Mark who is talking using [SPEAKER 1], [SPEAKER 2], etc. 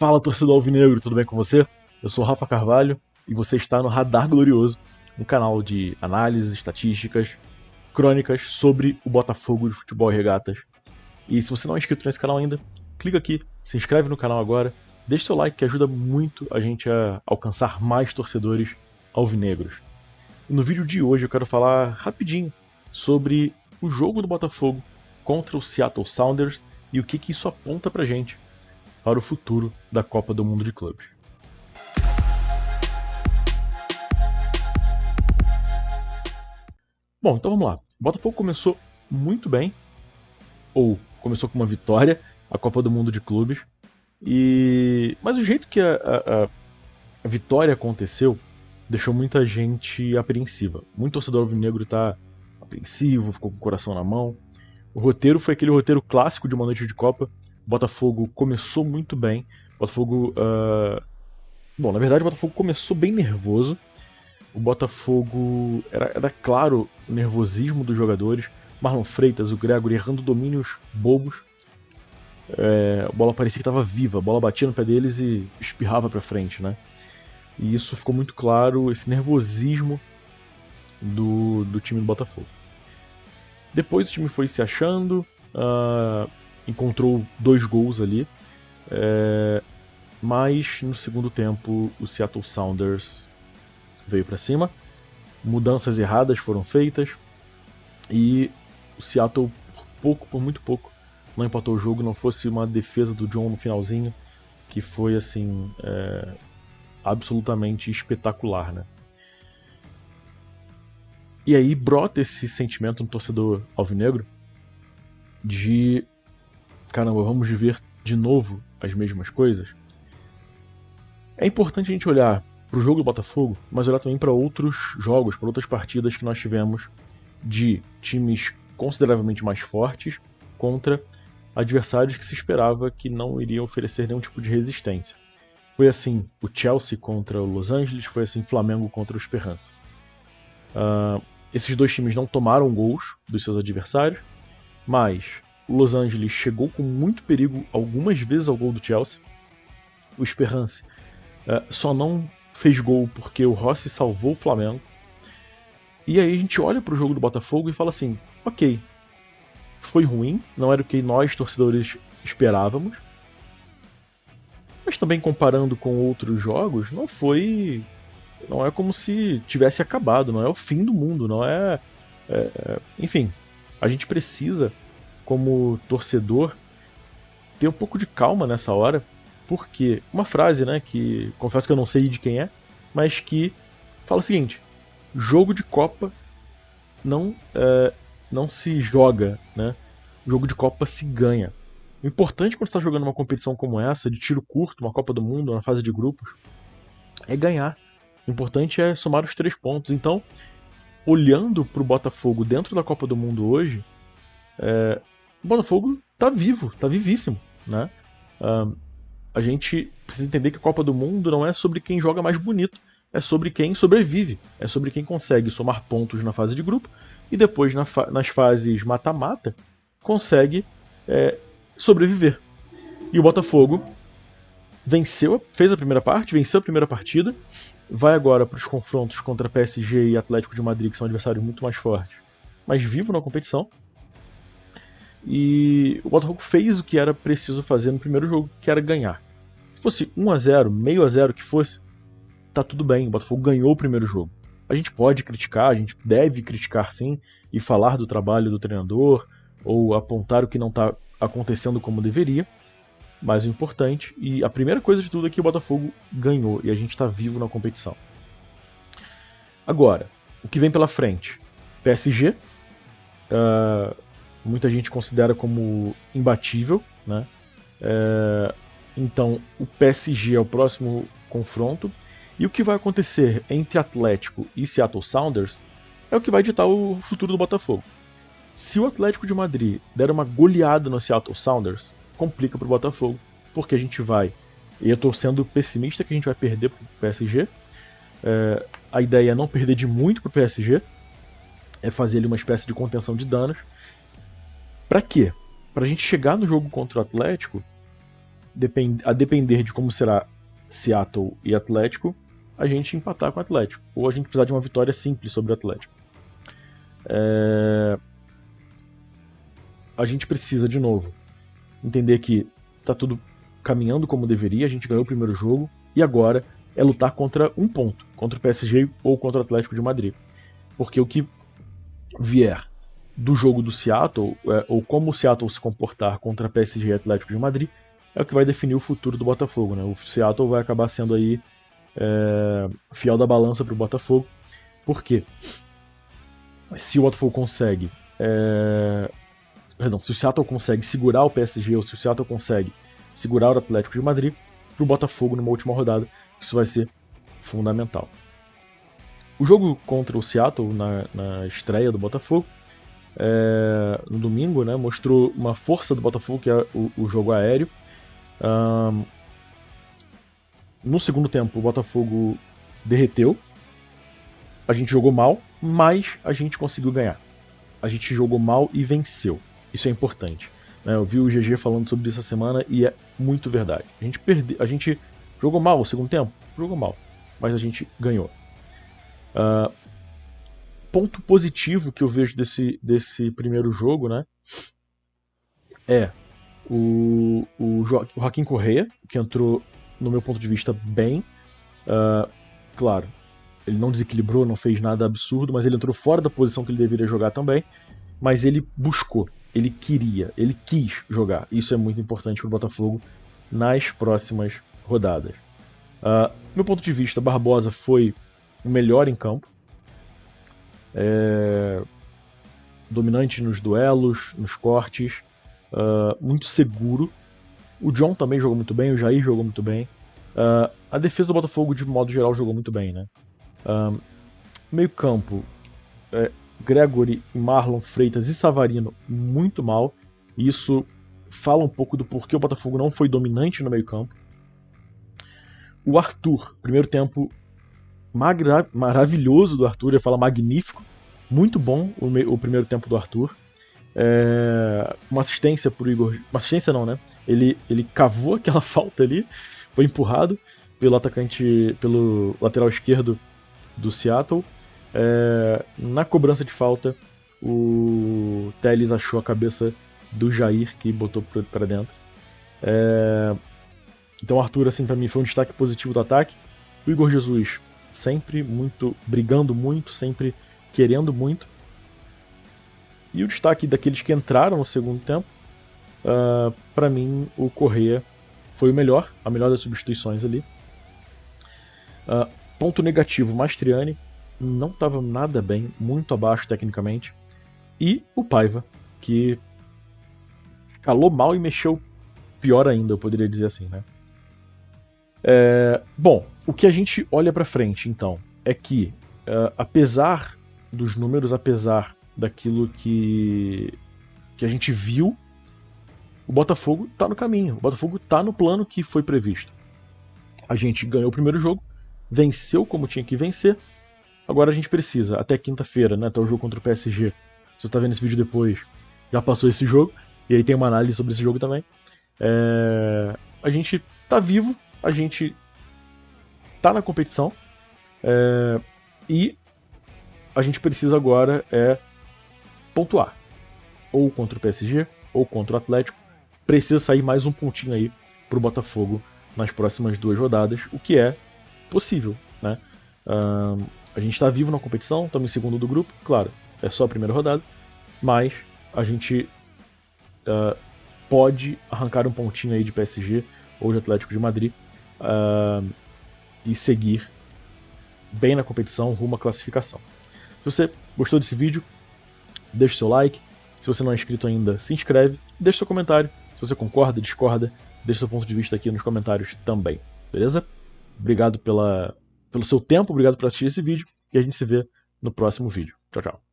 [SPEAKER 1] Fala, torcedor alvinegro, tudo bem com você? Eu sou o Rafa Carvalho e você está no Radar Glorioso, um canal de análises, estatísticas, crônicas sobre o Botafogo de futebol e regatas. E se você não é inscrito nesse canal ainda, clica aqui, se inscreve no canal agora, deixa seu like que ajuda muito a gente a alcançar mais torcedores alvinegros. E no vídeo de hoje eu quero falar rapidinho sobre o jogo do Botafogo contra o Seattle Sounders e o que isso aponta pra gente para o futuro da Copa do Mundo de Clubes. Bom, então vamos lá. O Botafogo começou muito bem, ou começou com uma vitória, a Copa do Mundo de Clubes, mas o jeito que a vitória aconteceu deixou muita gente apreensiva. Muito torcedor alvinegro está apreensivo, ficou com o coração na mão. O roteiro foi aquele roteiro clássico de uma noite de Copa. O Botafogo começou muito bem. Bom, na verdade o Botafogo começou bem nervoso. O Botafogo era claro o nervosismo dos jogadores. Marlon Freitas, o Gregory errando domínios bobos. A bola parecia que estava viva, a bola batia no pé deles e espirrava para frente, né? E isso ficou muito claro, esse nervosismo do time do Botafogo. Depois o time foi se achando, encontrou 2 gols ali, mas no segundo tempo o Seattle Sounders veio para cima, mudanças erradas foram feitas e o Seattle por muito pouco não empatou o jogo, não fosse uma defesa do John no finalzinho, que foi assim absolutamente espetacular, né? E aí brota esse sentimento no torcedor alvinegro de caramba, vamos ver de novo as mesmas coisas. É importante a gente olhar para o jogo do Botafogo, mas olhar também para outros jogos, para outras partidas que nós tivemos de times consideravelmente mais fortes contra adversários que se esperava que não iriam oferecer nenhum tipo de resistência. Foi assim o Chelsea contra o Los Angeles, foi assim o Flamengo contra o Esperance. Esses 2 times não tomaram gols dos seus adversários, mas o Los Angeles chegou com muito perigo algumas vezes ao gol do Chelsea. O Esperance só não fez gol porque o Rossi salvou o Flamengo. E aí a gente olha para o jogo do Botafogo e fala assim, ok, foi ruim, não era o que nós torcedores esperávamos, mas também comparando com outros jogos, não é como se tivesse acabado, não é o fim do mundo, não é... Enfim, a gente precisa, como torcedor, ter um pouco de calma nessa hora, porque uma frase, né, que confesso que eu não sei de quem é, mas que fala o seguinte: jogo de Copa não se joga, né? Jogo de Copa se ganha. O importante quando você está jogando uma competição como essa, de tiro curto, uma Copa do Mundo, na fase de grupos, é ganhar. O importante é somar os 3 pontos. Então, olhando para o Botafogo dentro da Copa do Mundo hoje, o Botafogo está vivo, está vivíssimo, né? A gente precisa entender que a Copa do Mundo não é sobre quem joga mais bonito, é sobre quem sobrevive, é sobre quem consegue somar pontos na fase de grupo e depois nas fases mata-mata consegue sobreviver. E o Botafogo fez a primeira parte, venceu a primeira partida, vai agora para os confrontos contra PSG e Atlético de Madrid, que são adversários muito mais fortes, mas vivo na competição. E o Botafogo fez o que era preciso fazer no primeiro jogo, que era ganhar. Se fosse 1-0, meio a 0 que fosse, tá tudo bem, o Botafogo ganhou o primeiro jogo. A gente pode criticar, a gente deve criticar sim, e falar do trabalho do treinador, ou apontar o que não está acontecendo como deveria, mas o importante, e a primeira coisa de tudo é que o Botafogo ganhou, e a gente está vivo na competição. Agora, o que vem pela frente? PSG, muita gente considera como imbatível, né? Então o PSG é o próximo confronto, e o que vai acontecer entre Atlético e Seattle Sounders é o que vai ditar o futuro do Botafogo. Se o Atlético de Madrid der uma goleada no Seattle Sounders, complica para o Botafogo, porque a gente vai, e eu estou sendo pessimista que a gente vai perder para o PSG, a ideia é não perder de muito para o PSG, é fazer ali uma espécie de contenção de danos. Pra quê? Pra gente chegar no jogo contra o Atlético a depender de como será Seattle e Atlético, a gente empatar com o Atlético, ou a gente precisar de uma vitória simples sobre o Atlético. A gente precisa, de novo, entender que tá tudo caminhando como deveria, a gente ganhou o primeiro jogo, e agora é lutar contra um ponto, contra o PSG ou contra o Atlético de Madrid. Porque o que vier do jogo do Seattle, ou como o Seattle se comportar contra PSG e Atlético de Madrid, é o que vai definir o futuro do Botafogo, né? O Seattle vai acabar sendo aí fiel da balança para o Botafogo. Por quê? Se o Botafogo consegue... se o Seattle consegue segurar o PSG, ou se o Seattle consegue segurar o Atlético de Madrid, para o Botafogo numa última rodada, isso vai ser fundamental. O jogo contra o Seattle, na estreia do Botafogo, no domingo, né, mostrou uma força do Botafogo, que é o jogo aéreo. No segundo tempo, o Botafogo derreteu. A gente jogou mal, mas a gente conseguiu ganhar. A gente jogou mal e venceu. Isso é importante. Né? Eu vi o GG falando sobre isso essa semana e é muito verdade. A gente jogou mal o segundo tempo? Jogou mal. Mas a gente ganhou. Ponto positivo que eu vejo desse primeiro jogo, né? É o Joaquim Correa, que entrou, no meu ponto de vista, bem. Claro, ele não desequilibrou, não fez nada absurdo, mas ele entrou fora da posição que ele deveria jogar também. Mas ele buscou, ele queria, ele quis jogar. Isso é muito importante para o Botafogo nas próximas rodadas. Meu ponto de vista, Barbosa foi o melhor em campo. Dominante nos duelos, nos cortes, muito seguro. O John também jogou muito bem, o Jair jogou muito bem. A defesa do Botafogo, de modo geral, jogou muito bem, né? Meio campo, Gregory, Marlon, Freitas e Savarino muito mal. Isso fala um pouco do porquê o Botafogo não foi dominante no meio campo. O Arthur, primeiro tempo maravilhoso do Arthur, eu falo magnífico, muito bom o primeiro tempo do Arthur. Uma assistência pro Igor, uma assistência não, né? Ele cavou aquela falta ali, foi empurrado pelo lateral esquerdo do Seattle. Na cobrança de falta, o Telles achou a cabeça do Jair, que botou para dentro. Então o Arthur, assim, para mim, foi um destaque positivo do ataque. O Igor Jesus, sempre brigando muito, sempre querendo muito. E o destaque daqueles que entraram no segundo tempo, para mim, o Correa foi a melhor das substituições ali. Ponto negativo, Mastriani, não estava nada bem, muito abaixo tecnicamente. E o Paiva, que calou mal e mexeu pior ainda, eu poderia dizer assim, né? Bom, o que a gente olha pra frente, então, é que, apesar dos números, apesar daquilo que a gente viu, o Botafogo tá no caminho, o Botafogo tá no plano que foi previsto. A gente ganhou o primeiro jogo, venceu como tinha que vencer. Agora a gente precisa, até quinta-feira, né, até o jogo contra o PSG. Se você está vendo esse vídeo depois, já passou esse jogo, e aí tem uma análise sobre esse jogo também. A gente tá vivo, a gente tá na competição, e a gente precisa agora pontuar. Ou contra o PSG, ou contra o Atlético. Precisa sair mais um pontinho aí pro Botafogo nas próximas 2 rodadas, o que é possível, né? A gente está vivo na competição, estamos em segundo do grupo, claro, é só a primeira rodada, mas a gente pode arrancar um pontinho aí de PSG ou de Atlético de Madrid e seguir bem na competição rumo à classificação. Se você gostou desse vídeo, deixe seu like. Se você não é inscrito ainda, se inscreve, deixe seu comentário. Se você concorda, discorda, deixe seu ponto de vista aqui nos comentários também, beleza? Obrigado pelo seu tempo, obrigado por assistir esse vídeo e a gente se vê no próximo vídeo. Tchau, tchau.